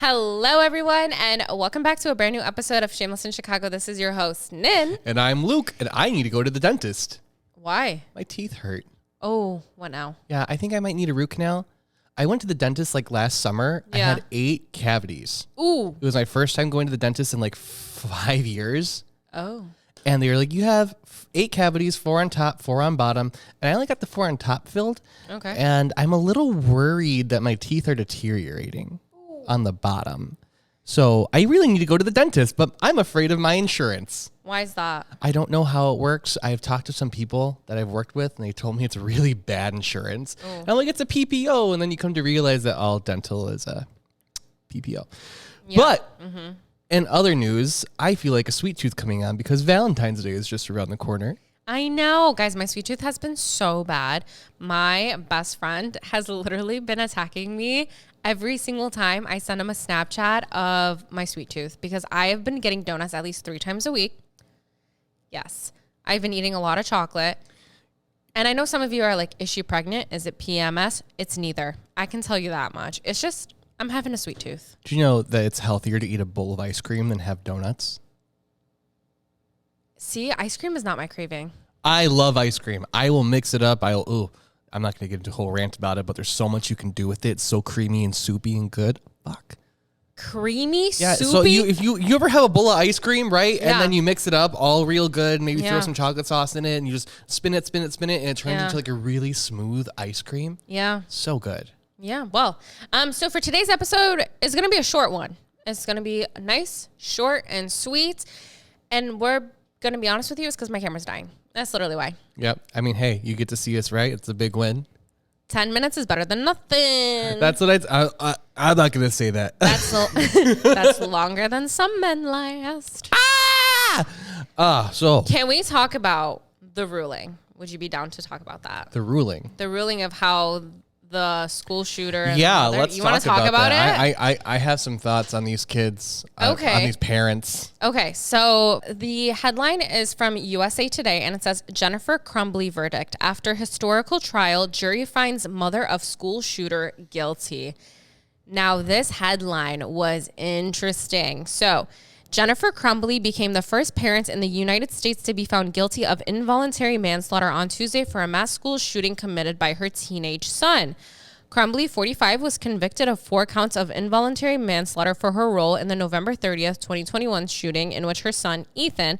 Hello, everyone, and welcome back to a brand new episode of Shameless in Chicago. This is your host, Nin. And I'm Luke, and I need to go to the dentist. Why? My teeth hurt. Oh, what now? Yeah, I think I might need a root canal. I went to the dentist like last summer. Yeah. I had 8 cavities. Ooh. It was my first time going to the dentist in like 5 years. Oh. And they were like, you have 8 cavities, 4 on top, 4 on bottom. And I only got the 4 on top filled. Okay. And I'm a little worried that my teeth are deteriorating on the bottom. So I really need to go to the dentist, but I'm afraid of my insurance. Why is that? I don't know how it works. I've talked to some people that I've worked with, and they told me it's really bad insurance. Oh. And I'm like, it's a PPO. And then you come to realize that all dental is a PPO. Yeah. But in other news, I feel like a sweet tooth coming on because Valentine's Day is just around the corner. I know. Guys, my sweet tooth has been so bad. My best friend has literally been attacking me every single time I send him a Snapchat of my sweet tooth because I have been getting donuts at least 3 times a week. Yes. I've been eating a lot of chocolate. And I know some of you are like, is she pregnant? Is it PMS? It's neither. I can tell you that much. It's just, I'm having a sweet tooth. Do you know that it's healthier to eat a bowl of ice cream than have donuts? See, ice cream is not my craving. I love ice cream. I will mix it up. I'm not going to get into a whole rant about it, but there's so much you can do with it. It's so creamy and soupy and good. Fuck. Creamy, Yeah, soupy? so if you ever have a bowl of ice cream, right? Yeah. And then you mix it up all real good, maybe Yeah. throw some chocolate sauce in it, and you just spin it, and it turns Yeah. into like a really smooth ice cream. Yeah. So good. Yeah. Well, so for today's episode, it's going to be a short one. It's going to be nice, short, and sweet. And we're going to be honest with you, it's because my camera's dying. That's literally why. Yep. I mean, hey, you get to see us, right? It's a big win. 10 minutes is better than nothing. That's what I'm not going to say that. That's longer than some men last. So Can we talk about the ruling? Would you be down to talk about that? the ruling. The ruling of how the school shooter. And Yeah, the let's you want to talk about that. it? I have some thoughts on these kids, Okay. on these parents. Okay, so the headline is from USA Today, and it says, Jennifer Crumbley verdict. After historical trial, jury finds mother of school shooter guilty. Now, this headline was interesting. So, Jennifer Crumbley became the first parent in the United States to be found guilty of involuntary manslaughter on Tuesday for a mass school shooting committed by her teenage son. Crumbley, 45, was convicted of 4 counts of involuntary manslaughter for her role in the November 30th, 2021 shooting in which her son, Ethan,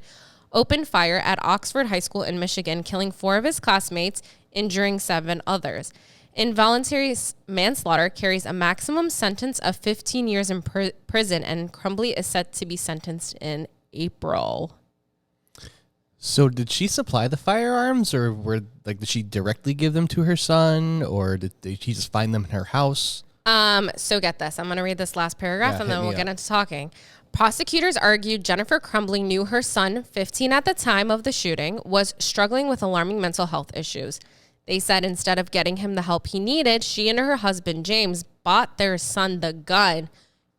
opened fire at Oxford High School in Michigan, killing 4 of his classmates, injuring 7 others. Involuntary manslaughter carries a maximum sentence of 15 years in prison, and Crumbley is set to be sentenced in April. So did she supply the firearms, or did she directly give them to her son, or did she just find them in her house? So get this. I'm going to read this last paragraph, Yeah, and then hit we'll me get up. into talking. Prosecutors argued Jennifer Crumbley knew her son, 15 at the time of the shooting, was struggling with alarming mental health issues. They said instead of getting him the help he needed, she and her husband, James, bought their son the gun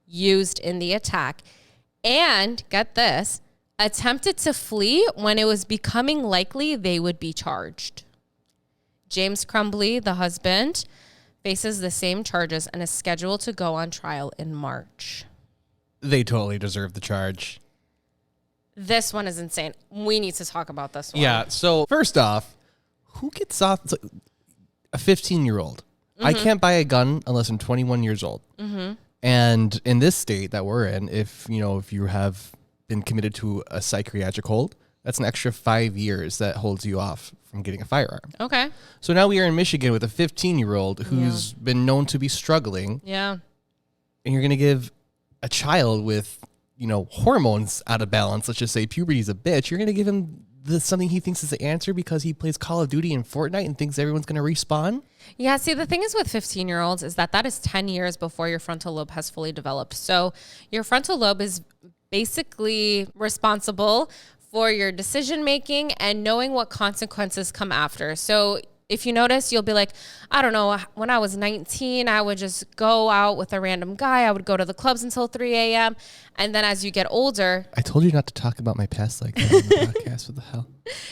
used in the attack. And, get this, attempted to flee when it was becoming likely they would be charged. James Crumbley, the husband, faces the same charges and is scheduled to go on trial in March. They totally deserve the charge. This one is insane. We need to talk about this one. Yeah. So first off, who gets off? It's like a 15-year-old. I can't buy a gun unless I'm 21 years old. And in this state that we're in, if you have been committed to a psychiatric hold, that's an extra 5 years that holds you off from getting a firearm. Okay. So now we are in Michigan with a 15-year-old who's been known to be struggling. Yeah. And you're going to give a child with, hormones out of balance, let's just say puberty's a bitch, you're going to give him something he thinks is the answer because he plays Call of Duty and Fortnite and thinks everyone's going to respawn? Yeah, see, the thing is with 15-year-olds is that is 10 years before your frontal lobe has fully developed. So your frontal lobe is basically responsible for your decision-making and knowing what consequences come after. So if you notice, you'll be like, I don't know, when I was 19, I would just go out with a random guy. I would go to the clubs until 3 a.m. And then as you get older... I told you not to talk about my past like that on the podcast. What the hell?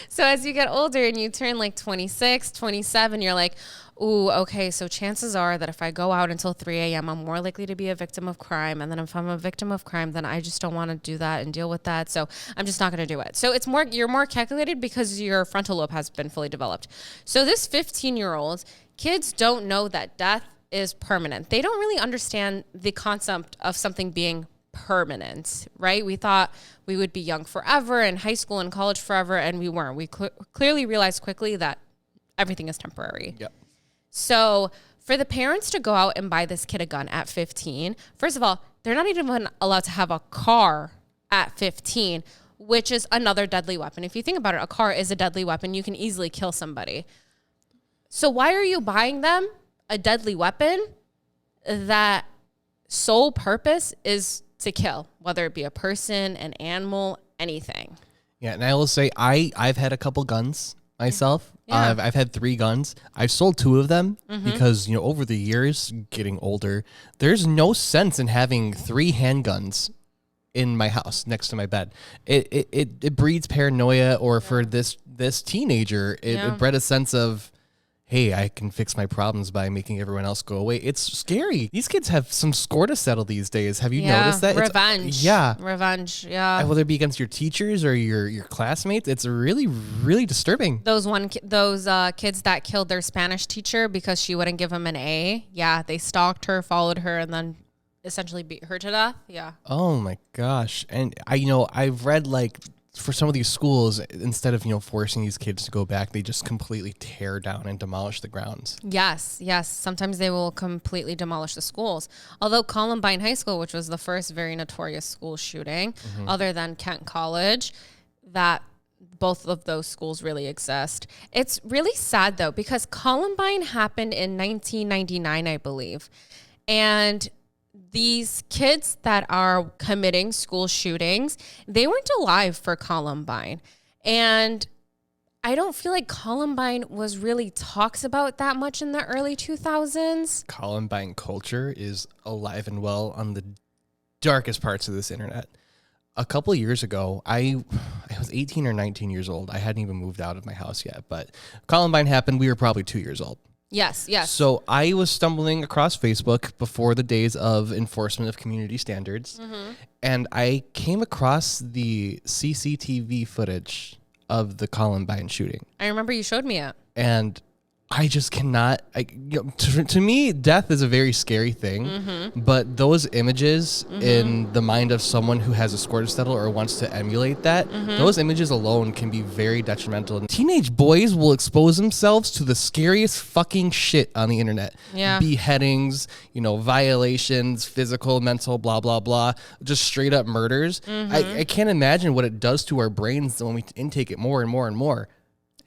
So as you get older and you turn like 26, 27, you're like, ooh, okay, so chances are that if I go out until 3 a.m., I'm more likely to be a victim of crime. And then if I'm a victim of crime, then I just don't want to do that and deal with that. So I'm just not going to do it. So you're more calculated because your frontal lobe has been fully developed. So this 15-year-old, kids don't know that death is permanent. They don't really understand the concept of something being permanent, right? We thought we would be young forever, in high school and college forever, and we weren't. We clearly realized quickly that everything is temporary. Yep. So for the parents to go out and buy this kid a gun at 15, first of all, they're not even allowed to have a car at 15, which is another deadly weapon. If you think about it, a car is a deadly weapon. You can easily kill somebody. So why are you buying them a deadly weapon that sole purpose is to kill, whether it be a person, an animal, anything? Yeah, and I will say I've had a couple guns myself. Yeah. I've had 3 guns. I've sold 2 of them because, over the years, getting older, there's no sense in having 3 handguns in my house next to my bed. It breeds paranoia, or for this teenager, it bred a sense of, hey, I can fix my problems by making everyone else go away. It's scary. These kids have some score to settle these days. Have you noticed that? Revenge. Revenge, yeah. Whether it be against your teachers or your classmates, it's really, really disturbing. Those kids that killed their Spanish teacher because she wouldn't give them an A. Yeah, they stalked her, followed her, and then essentially beat her to death. Yeah. Oh my gosh. And I've read, like, for some of these schools, instead of, forcing these kids to go back, they just completely tear down and demolish the grounds. Yes. Sometimes they will completely demolish the schools. Although Columbine High School, which was the first very notorious school shooting, other than Kent College, that both of those schools really exist. It's really sad, though, because Columbine happened in 1999, I believe. And these kids that are committing school shootings, they weren't alive for Columbine. And I don't feel like Columbine was really talked about that much in the early 2000s. Columbine culture is alive and well on the darkest parts of this internet. A couple of years ago, I was 18 or 19 years old. I hadn't even moved out of my house yet, but Columbine happened. We were probably 2 years old. Yes. So I was stumbling across Facebook before the days of enforcement of community standards, and I came across the CCTV footage of the Columbine shooting. I remember you showed me it. And I just cannot. To me, death is a very scary thing, but those images in the mind of someone who has a score to settle or wants to emulate that, those images alone can be very detrimental. Teenage boys will expose themselves to the scariest fucking shit on the internet. Yeah. Beheadings, violations, physical, mental, blah, blah, blah, just straight up murders. I can't imagine what it does to our brains when we intake it more and more and more.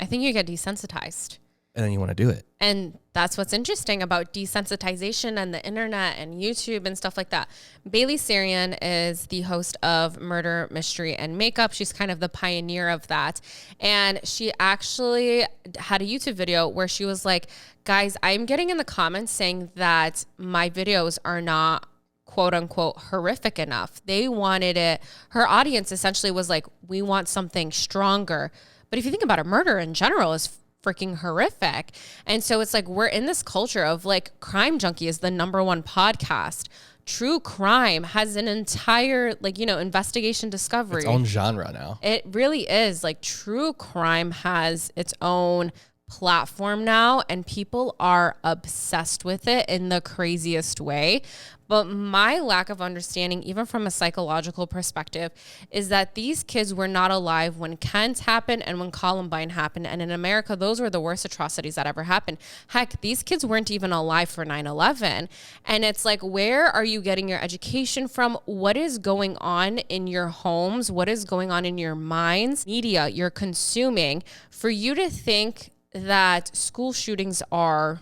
I think you get desensitized. And then you want to do it. And that's what's interesting about desensitization and the internet and YouTube and stuff like that. Bailey Sarian is the host of Murder, Mystery, and Makeup. She's kind of the pioneer of that. And she actually had a YouTube video where she was like, guys, I'm getting in the comments saying that my videos are not quote unquote horrific enough. They wanted it. Her audience essentially was like, we want something stronger. But if you think about it, murder in general is freaking horrific. And so it's like, we're in this culture of like, Crime Junkie is the #1 podcast. True crime has an entire investigation discovery. Its own genre now. It really is. Like, true crime has its own platform now, and people are obsessed with it in the craziest way. But my lack of understanding, even from a psychological perspective, is that these kids were not alive when Kent happened and when Columbine happened. And in America, those were the worst atrocities that ever happened. Heck, these kids weren't even alive for 9/11. And it's like, where are you getting your education from? What is going on in your homes? What is going on in your minds? Media you're consuming for you to think that school shootings are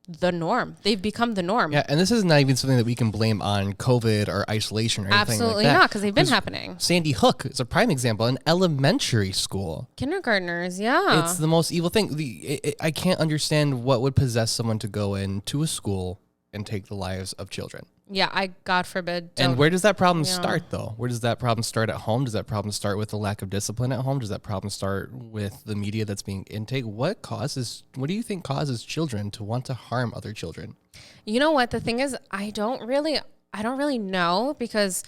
the norm. They've become the norm. Yeah, and this is not even something that we can blame on COVID or isolation or anything Absolutely like that. not, because they've been happening. Sandy Hook is a prime example in elementary school. Kindergartners, yeah. It's the most evil thing. I can't understand what would possess someone to go into a school and take the lives of children. Yeah, God forbid. And where does that problem start, though? Where does that problem start at home? Does that problem start with the lack of discipline at home? Does that problem start with the media that's being intake? What do you think causes children to want to harm other children? You know what? The thing is, I don't really know, because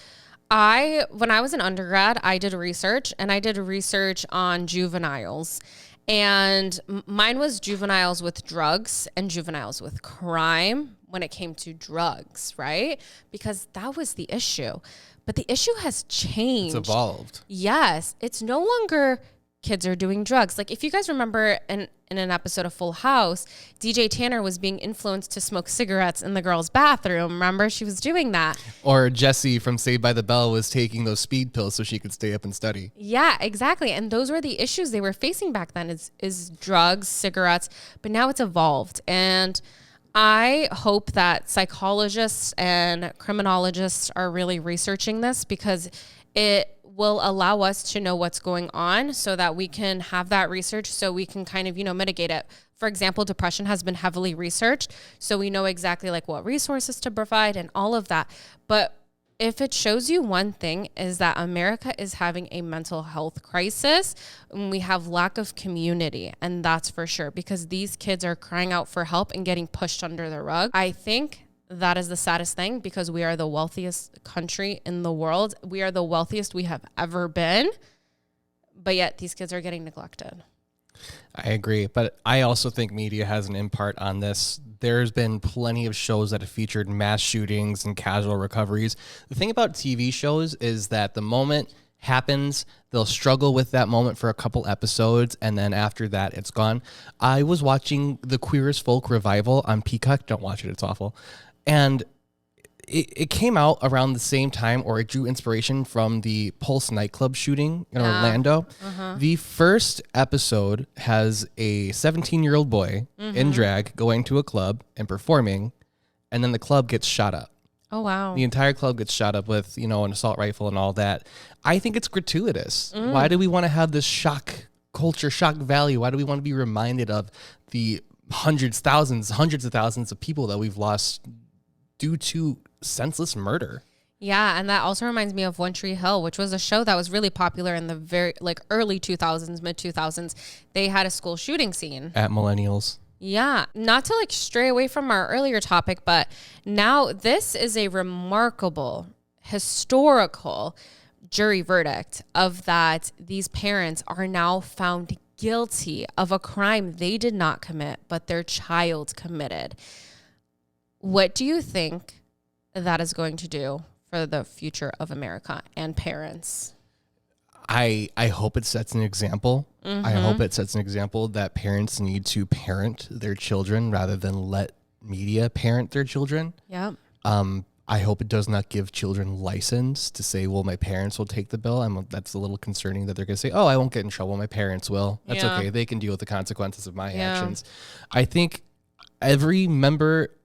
when I was an undergrad, I did research on juveniles. And mine was juveniles with drugs and juveniles with crime when it came to drugs, right? Because that was the issue. But the issue has changed. It's evolved. Yes. It's no longer kids are doing drugs. Like, if you guys remember in an episode of Full House, DJ Tanner was being influenced to smoke cigarettes in the girls' bathroom. Remember? She was doing that. Or Jessie from Saved by the Bell was taking those speed pills so she could stay up and study. Yeah, exactly. And those were the issues they were facing back then, is drugs, cigarettes. But now it's evolved. And I hope that psychologists and criminologists are really researching this, because it will allow us to know what's going on, so that we can have that research, so we can kind of, mitigate it. For example, depression has been heavily researched, so we know exactly like what resources to provide and all of that. But if it shows you one thing, is that America is having a mental health crisis, and we have lack of community. And that's for sure, because these kids are crying out for help and getting pushed under the rug. I think that is the saddest thing, because we are the wealthiest country in the world. We are the wealthiest we have ever been, but yet these kids are getting neglected. I agree, but I also think media has an impart on this. There's been plenty of shows that have featured mass shootings and casual recoveries. The thing about TV shows is that the moment happens, they'll struggle with that moment for a couple episodes, and then after that, it's gone. I was watching the Queer as Folk revival on Peacock. Don't watch it, it's awful. And it came out around the same time, or it drew inspiration from the Pulse nightclub shooting in Orlando. The first episode has a 17-year-old boy in drag going to a club and performing, and then the club gets shot up. Oh, wow. The entire club gets shot up with, an assault rifle and all that. I think it's gratuitous. Why do we want to have this shock culture, shock value? Why do we want to be reminded of the hundreds of thousands of people that we've lost due to senseless murder? Yeah, and that also reminds me of One Tree Hill, which was a show that was really popular in the very early 2000s, mid 2000s. They had a school shooting scene at Millennials. Yeah, not to stray away from our earlier topic, but now this is a remarkable historical jury verdict of that these parents are now found guilty of a crime they did not commit, but their child committed. What do you think that is going to do for the future of America and parents? I hope it sets an example. I hope it sets an example that parents need to parent their children rather than let media parent their children. Yeah. I hope it does not give children license to say, well, my parents will take the bill. That's a little concerning that they're going to say, oh, I won't get in trouble. My parents will. That's okay. They can deal with the consequences of my actions. I think every member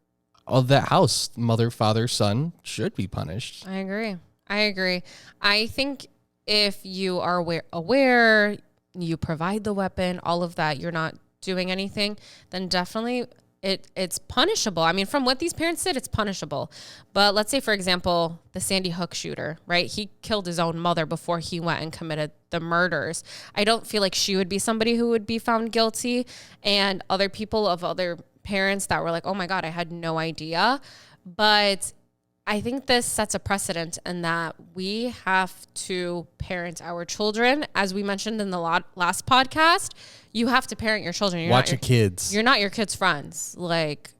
of that house, mother, father, son, should be punished. I agree. I think if you are aware, you provide the weapon, all of that, you're not doing anything, then definitely it's punishable. I mean, from what these parents did, it's punishable. But let's say, for example, the Sandy Hook shooter, right? He killed his own mother before he went and committed the murders. I don't feel like she would be somebody who would be found guilty. And other people of other parents that were like, oh my God, I had no idea. But I think this sets a precedent in that we have to parent our children. As we mentioned in the last podcast, you have to parent your children. Watch your kids. You're not your kids' friends.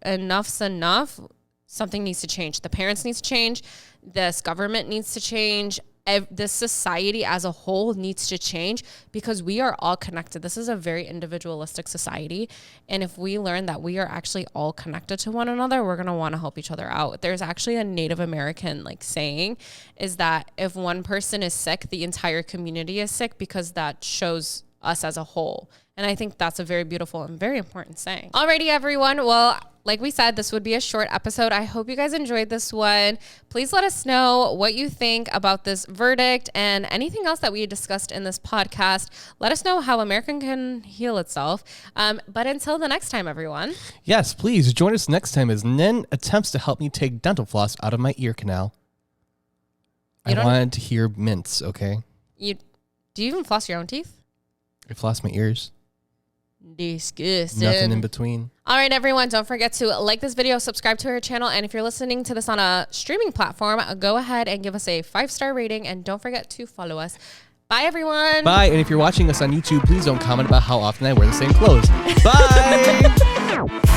Enough's enough. Something needs to change. The parents need to change. This government needs to change. This society as a whole needs to change, because we are all connected. This is a very individualistic society. And if we learn that we are actually all connected to one another, we're going to want to help each other out. There's actually a Native American saying is that if one person is sick, the entire community is sick, because that shows us as a whole. And I think that's a very beautiful and very important saying. Alrighty, everyone. Well, like we said, this would be a short episode. I hope you guys enjoyed this one. Please let us know what you think about this verdict and anything else that we discussed in this podcast. Let us know how America can heal itself. But until the next time, everyone. Yes, please join us next time as Nen attempts to help me take dental floss out of my ear canal. I wanted to hear mints, okay? Do you even floss your own teeth? I floss my ears. Disgusting. Nothing in between. All right, everyone. Don't forget to like this video, subscribe to our channel. And if you're listening to this on a streaming platform, go ahead and give us a 5-star rating. And don't forget to follow us. Bye, everyone. Bye. And if you're watching us on YouTube, please don't comment about how often I wear the same clothes. Bye.